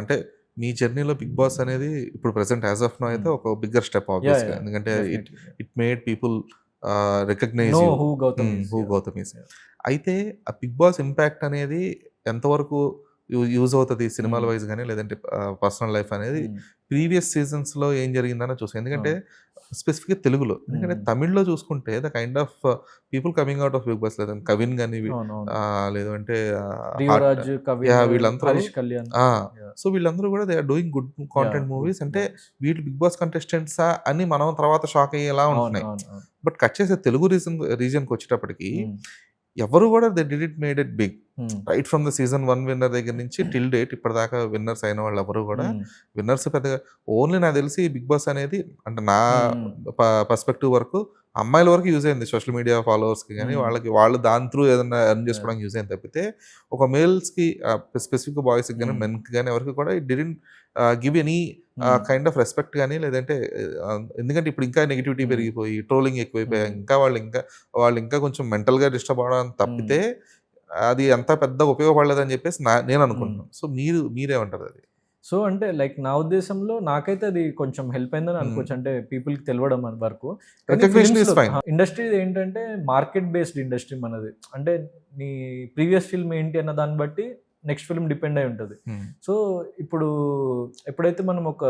అంటే మీ జర్నీలో 'big boss' అనేది ఇప్పుడు ప్రెజెంట్ యాస్ ఆఫ్ నౌ అయితే ఒక బిగ్గర్ స్టెప్ ఆబ్వియస్‌గా. ఎందుకంటే it made people recognize you who Gautam is. అయితే ఆ 'బిగ్ బాస్' ఇంపాక్ట్ అనేది ఎంతవరకు యూజ్ అవుతది సినిమాల వైస్ గాని, లేదంటే పర్సనల్ లైఫ్ అనేది ప్రీవియస్ సీజన్స్‌లో ఏం జరిగిందనో చూసాం. ఎందుకంటే స్పెసిఫిక్‌గా తెలుగులో. ఎందుకంటే తమిళ్‌లో చూసుకుంటే the kind of people coming out of 'Bigg Boss' లేదంటే కవిన్ గాని లేదు అంటే వీళ్ళందరూ సో వీళ్ళందరూ కూడా they are doing good content movies. అంటే వీళ్ళు 'బిగ్ బాస్' కంటెస్టెంట్సా అని మనం తర్వాత షాక్ అయ్యేలా ఉంటున్నాయి. బట్ కట్ చేసే తెలుగు రీజన్‌కి వచ్చేటప్పటికి ఎవరు కూడా they did made it big. Right from the season 1 winner దగ్గర నుంచి టిల్ డేట్ ఇప్పటిదాకా విన్నర్స్ అయిన వాళ్ళు ఎవరు కూడా విన్నర్స్ పెద్దగా ఓన్లీ నాకు తెలిసి 'బిగ్ బాస్' అనేది అంటే నా పర్స్పెక్టివ్ వరకు అమ్మాయిల వరకు యూజ్ అయింది. సోషల్ మీడియా ఫాలోవర్స్‌కి గాని వాళ్ళు దాని త్రూ ఏదైనా ఎర్న్ చేసుకోవడానికి యూజ్ అయింది తప్పితే ఒక మేల్స్‌కి స్పెసిఫిక్‌గా బాయ్స్‌కి గాని మెన్‌కి గాని ఎవరికి కూడా it didn't give any kind of respect గాని లేదంటే ఎందుకంటే ఇప్పుడు ఇంకా నెగటివిటీ పెరిగిపోయి ట్రోలింగ్ ఎక్కువైపోయాయి. ఇంకా వాళ్ళు ఇంకా కొంచెం మెంటల్‌గా డిస్టర్బ్ అవ్వడం తప్పితే అది అంత పెద్ద ఉపయోగపడలేదని చెప్పేసి నేను అనుకుంటున్నాను. సో మీరేమంటారు అది? సో అంటే లైక్ నా ఉద్దేశంలో నాకైతే అది కొంచెం హెల్ప్ అయిందని అనుకోవచ్చు. అంటే పీపుల్కి తెలవడం వరకు. ఇండస్ట్రీ ఏంటంటే మార్కెట్ బేస్డ్ ఇండస్ట్రీ మనది. అంటే నీ ప్రీవియస్ ఫిల్మ్ ఏంటి అన్న దాన్ని బట్టి నెక్స్ట్ ఫిల్మ్ డిపెండ్ అయి ఉంటుంది. సో ఇప్పుడు ఎప్పుడైతే మనం ఒక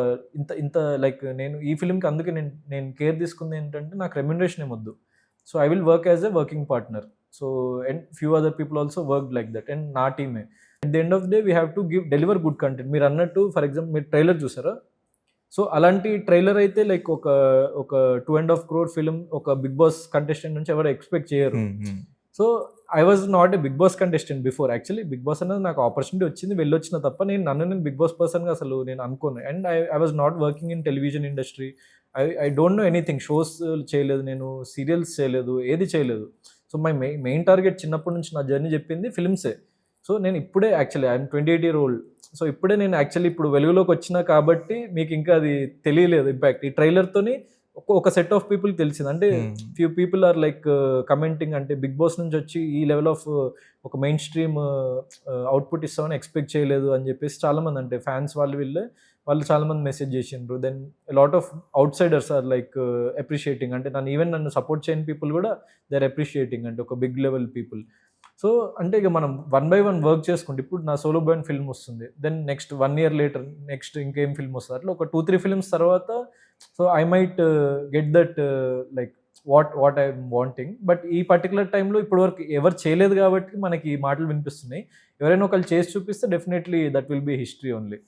ఇంత లైక్ నేను ఈ ఫిల్మ్కి అందుకే నేను కేర్ తీసుకుంది ఏంటంటే నాకు రెమ్యునరేషన్ ఏమొద్దు. So I will work as a working partner. So and few other people also work like that and నా టీమే. At the end of day we have to deliver good content. మీరు అన్నట్టు for example మీరు trailer చూసారా? సో అలాంటి trailer అయితే like ఒక 2.5 crore ఫిల్మ్ ఒక బిగ్ బాస్ కంటెస్టెంట్ నుంచి ఎవరు ఎక్స్పెక్ట్ చేయరు. So I was not a Bigg Boss contestant before. Actually big boss అనేది నాకు ఆపర్చునిటీ వచ్చింది, వెళ్ళొచ్చిన తప్ప నేను బిగ్ బాస్ పర్సన్గా అసలు నేను అనుకోను. And I was not working in television industry. I don't know anything. Shows చేయలేదు, నేను సీరియల్స్ చేయలేదు, ఏది చేయలేదు. సో మై మెయిన్ టార్గెట్ చిన్నప్పటి నుంచి నా జర్నీ చెప్పింది ఫిల్మ్సే. సో నేను ఇప్పుడే actually I'm 28 years old. So ఇప్పుడే నేను యాక్చువల్లీ ఇప్పుడు వెలుగులోకి వచ్చినా కాబట్టి మీకు ఇంకా అది తెలియలేదు ఇంపాక్ట్. ఈ ట్రైలర్తోని ఒక సెట్ ఆఫ్ పీపుల్ తెలిసింది. అంటే few people are like commenting అంటే బిగ్ బాస్ నుంచి వచ్చి ఈ లెవెల్ ఆఫ్ ఒక మెయిన్ స్ట్రీమ్ అవుట్పుట్ ఇస్తామని ఎక్స్పెక్ట్ చేయలేదు అని చెప్పేసి చాలామంది అంటే ఫ్యాన్స్ వాళ్ళు చాలామంది మెసేజ్ చేసిండ్రు. Then lot of outsiders are like appreciating. అంటే నన్ను సపోర్ట్ చేయని పీపుల్ కూడా దే ఆర్ అప్రిషియేటింగ్ అంటే ఒక బిగ్ లెవెల్ పీపుల్. సో అంటే ఇక మనం 1 by 1 వర్క్ చేసుకుంటే ఇప్పుడు నా సోలో బాయ్ ఫిల్మ్ వస్తుంది. Then next 1 year later next ఇంకేం ఫిల్మ్ వస్తుంది. అట్లా ఒక 2-3 ఫిల్మ్స్ తర్వాత so I might get that like what I'm wanting. But ఈ పర్టికులర్ టైంలో ఇప్పటి వరకు ఎవరు చేయలేదు కాబట్టి మనకి మాటలు వినిపిస్తున్నాయి. ఎవరైనా ఒకళ్ళు చేసి చూపిస్తే definitely that will be history only.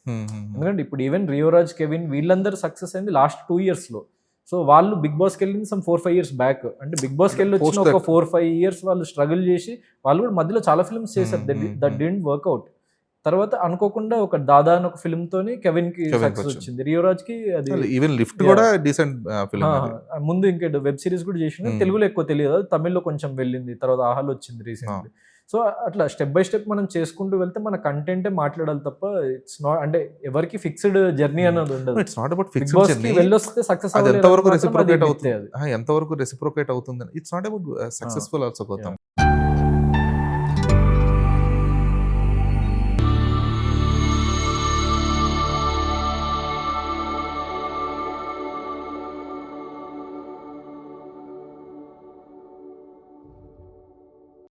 ఎందుకంటే ఇప్పుడు ఈవెన్ రియోరాజ్, కెవిన్ వీళ్ళందరూ సక్సెస్ అయింది లాస్ట్ 2 yearsలో. సో వాళ్ళు బిగ్ బాస్కి వెళ్ళింది సమ్ 4-5 years బ్యాక్. అంటే బిగ్ బాస్కి వెళ్ళి వచ్చిన ఒక 4-5 years వాళ్ళు స్ట్రగుల్ చేసి వాళ్ళు కూడా మధ్యలో చాలా ఫిల్మ్స్ చేశారు. That didn't work out. తర్వాత అనుకోకుండా ఒక దాదా అని ఒక ఫిల్మ్ తోని కెవిన్ కి సక్సెస్ వచ్చింది. రియోరాజ్ కి అది ఈవెన్ లిఫ్ట్ కూడా డీసెంట్ ఫిల్మ్. ముందు ఇంకా వెబ్ సిరీస్ కూడా చేసింది. తెలుగులో ఎక్కువ తెలియదు, తమిళ్లో కొంచెం వెళ్ళింది. తర్వాత ఆహాలో వచ్చింది రీసెంట్లీ. సో అట్లా స్టెప్ బై స్టెప్ మనం చేసుకుంటూ వెళ్తే మన కంటెంటే మాట్లాడాలి తప్ప ఇట్స్ నాట్ అంటే ఎవరికి ఫిక్స్డ్ జర్నీ అన్నది ఉండదు. It's not about fixed journey. వెళ్ళొస్తే సక్సెస్ అది ఎంతవరకు రెసిప్రోకేట్ అవుతుంది, ఎంతవరకు రెసిప్రోకేట్ అవుతుంది. It's not about successful also Gautam.